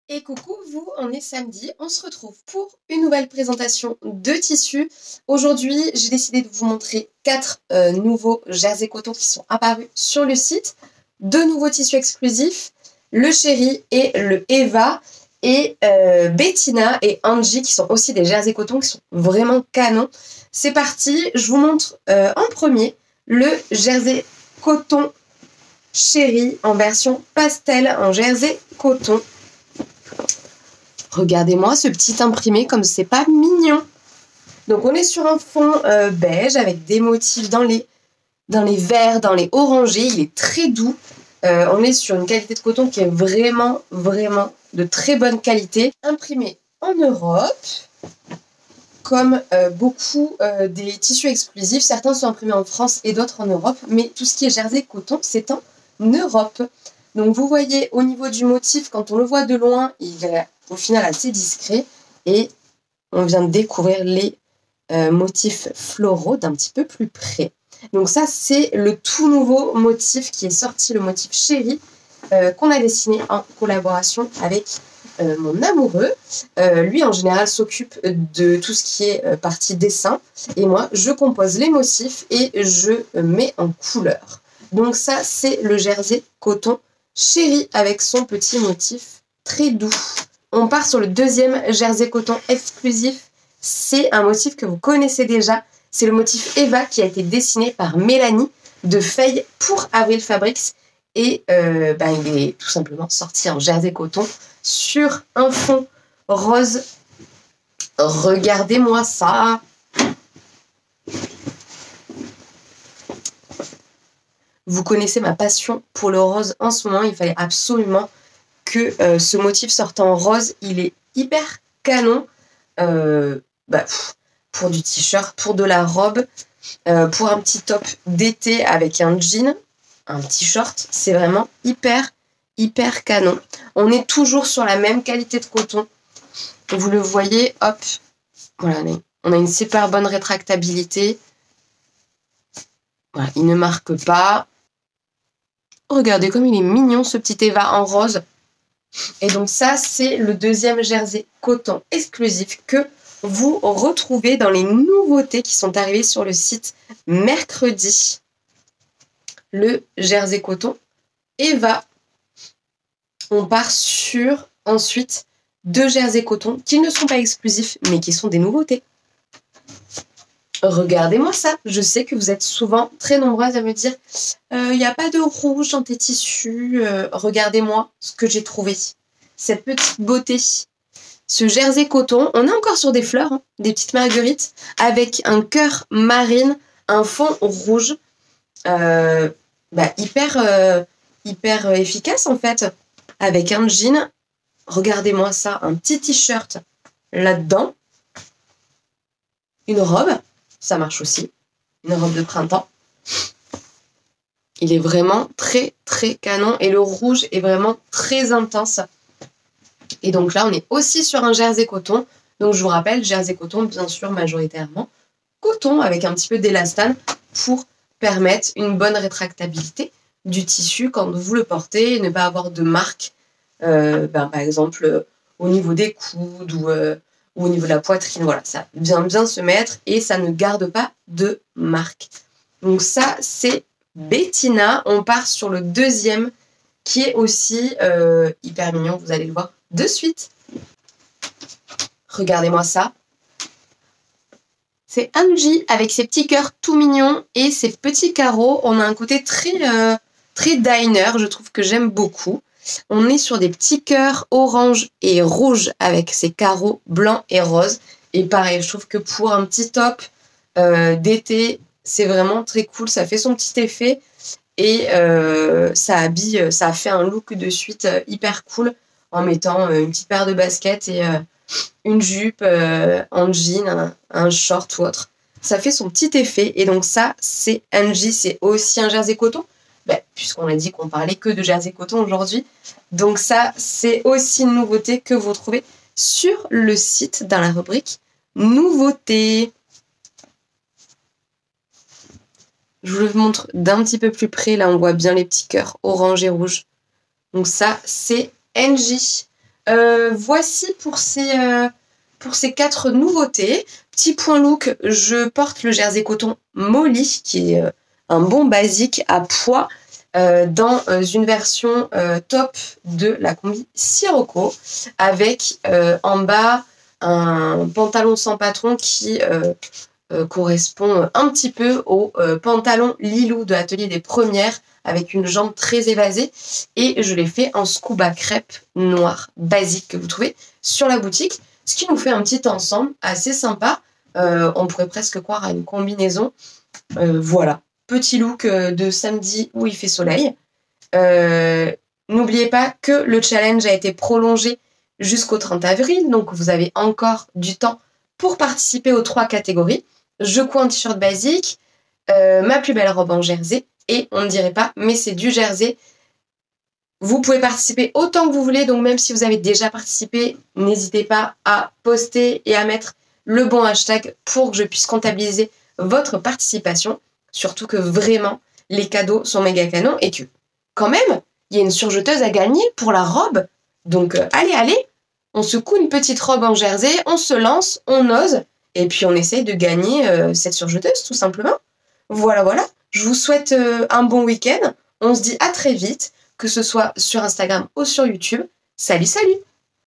Et coucou, vous, on est samedi, on se retrouve pour une nouvelle présentation de tissus. Aujourd'hui, j'ai décidé de vous montrer 4 nouveaux jersey coton qui sont apparus sur le site. 2 nouveaux tissus exclusifs, le Chéri et le Eva. Et Bettina et Angie qui sont aussi des jersey coton qui sont vraiment canons. C'est parti, je vous montre en premier le jersey coton Chéri en version pastel en jersey coton. Regardez-moi ce petit imprimé comme c'est pas mignon. Donc on est sur un fond beige avec des motifs dans les verts, dans les orangés. Il est très doux. On est sur une qualité de coton qui est vraiment de très bonne qualité. Imprimé en Europe, comme beaucoup des tissus exclusifs. Certains sont imprimés en France et d'autres en Europe. Mais tout ce qui est jersey coton, c'est en Europe. Donc vous voyez au niveau du motif, quand on le voit de loin, il est au final assez discret. Et on vient de découvrir les motifs floraux d'un petit peu plus près. Donc ça, c'est le tout nouveau motif qui est sorti, le motif Chéri, qu'on a dessiné en collaboration avec mon amoureux. Lui, en général, s'occupe de tout ce qui est partie dessin. Et moi, je compose les motifs et je mets en couleur. Donc ça, c'est le jersey coton Chéri avec son petit motif très doux. On part sur le deuxième jersey coton exclusif. C'est un motif que vous connaissez déjà. C'est le motif Eva qui a été dessiné par Mélanie de Feuille pour Avril Fabrics. Et il est tout simplement sorti en jersey coton sur un fond rose. Regardez-moi ça. Vous connaissez ma passion pour le rose en ce moment. Il fallait absolument que ce motif sorte en rose. Il est hyper canon pour du t-shirt, pour de la robe, pour un petit top d'été avec un jean, un t-shirt. C'est vraiment hyper canon. On est toujours sur la même qualité de coton. Vous le voyez, hop, voilà, on a une super bonne rétractabilité. Voilà, il ne marque pas. Regardez comme il est mignon ce petit Eva en rose. Et donc ça, c'est le deuxième jersey coton exclusif que vous retrouvez dans les nouveautés qui sont arrivées sur le site mercredi. Le jersey coton Eva. On part sur ensuite 2 jersey coton qui ne sont pas exclusifs mais qui sont des nouveautés. Regardez-moi ça. Je sais que vous êtes souvent très nombreuses à me dire il n'y a pas de rouge dans tes tissus. Regardez-moi ce que j'ai trouvé. Cette petite beauté. Ce jersey coton, on est encore sur des fleurs, hein, des petites marguerites, avec un cœur marine, un fond rouge. Hyper efficace en fait. Avec un jean. Regardez-moi ça. Un petit t-shirt là-dedans. Une robe. Ça marche aussi. Une robe de printemps. Il est vraiment très canon. Et le rouge est vraiment très intense. Et donc là, on est aussi sur un jersey coton. Donc je vous rappelle, jersey coton, bien sûr, majoritairement coton avec un petit peu d'élastane pour permettre une bonne rétractabilité du tissu quand vous le portez et ne pas avoir de marque, par exemple, au niveau des coudes ou au niveau de la poitrine. Voilà, ça vient bien se mettre et ça ne garde pas de marque. Donc ça, c'est Bettina. On part sur le deuxième qui est aussi hyper mignon. Vous allez le voir de suite. Regardez-moi ça. C'est Angie avec ses petits cœurs tout mignons et ses petits carreaux. On a un côté très diner. Je trouve que j'aime beaucoup. On est sur des petits cœurs orange et rouge avec ces carreaux blancs et roses. Et pareil, je trouve que pour un petit top d'été, c'est vraiment très cool. Ça fait son petit effet et ça habille, ça fait un look de suite hyper cool en mettant une petite paire de baskets et une jupe en jean, un short ou autre. Ça fait son petit effet. Et donc ça, c'est Angie. C'est aussi un jersey coton. Puisqu'on a dit qu'on parlait que de jersey coton aujourd'hui. Donc ça, c'est aussi une nouveauté que vous trouvez sur le site dans la rubrique nouveautés. Je vous le montre d'un petit peu plus près. Là, on voit bien les petits cœurs orange et rouge. Donc ça, c'est Angie. Voici pour ces 4 nouveautés. Petit point look, je porte le jersey coton Molly, qui est un bon basique à pois, dans une version top de la combi Sirocco, avec en bas un pantalon sans patron qui correspond un petit peu au pantalon Lilou de l'atelier des Premières, avec une jambe très évasée, et je l'ai fait en scuba crêpe noir basique que vous trouvez sur la boutique, ce qui nous fait un petit ensemble assez sympa. On pourrait presque croire à une combinaison. Voilà, petit look de samedi où il fait soleil. N'oubliez pas que le challenge a été prolongé jusqu'au 30 avril, donc vous avez encore du temps pour participer aux 3 catégories. Je couds en t-shirt basique, ma plus belle robe en jersey, et on ne dirait pas, mais c'est du jersey. Vous pouvez participer autant que vous voulez, donc même si vous avez déjà participé, n'hésitez pas à poster et à mettre le bon hashtag pour que je puisse comptabiliser votre participation. Surtout que vraiment, les cadeaux sont méga canons et que, quand même, il y a une surjeteuse à gagner pour la robe. Donc, allez, on se coud une petite robe en jersey, on se lance, on ose, et puis on essaye de gagner cette surjeteuse, tout simplement. Voilà. Je vous souhaite un bon week-end. On se dit à très vite, que ce soit sur Instagram ou sur YouTube. Salut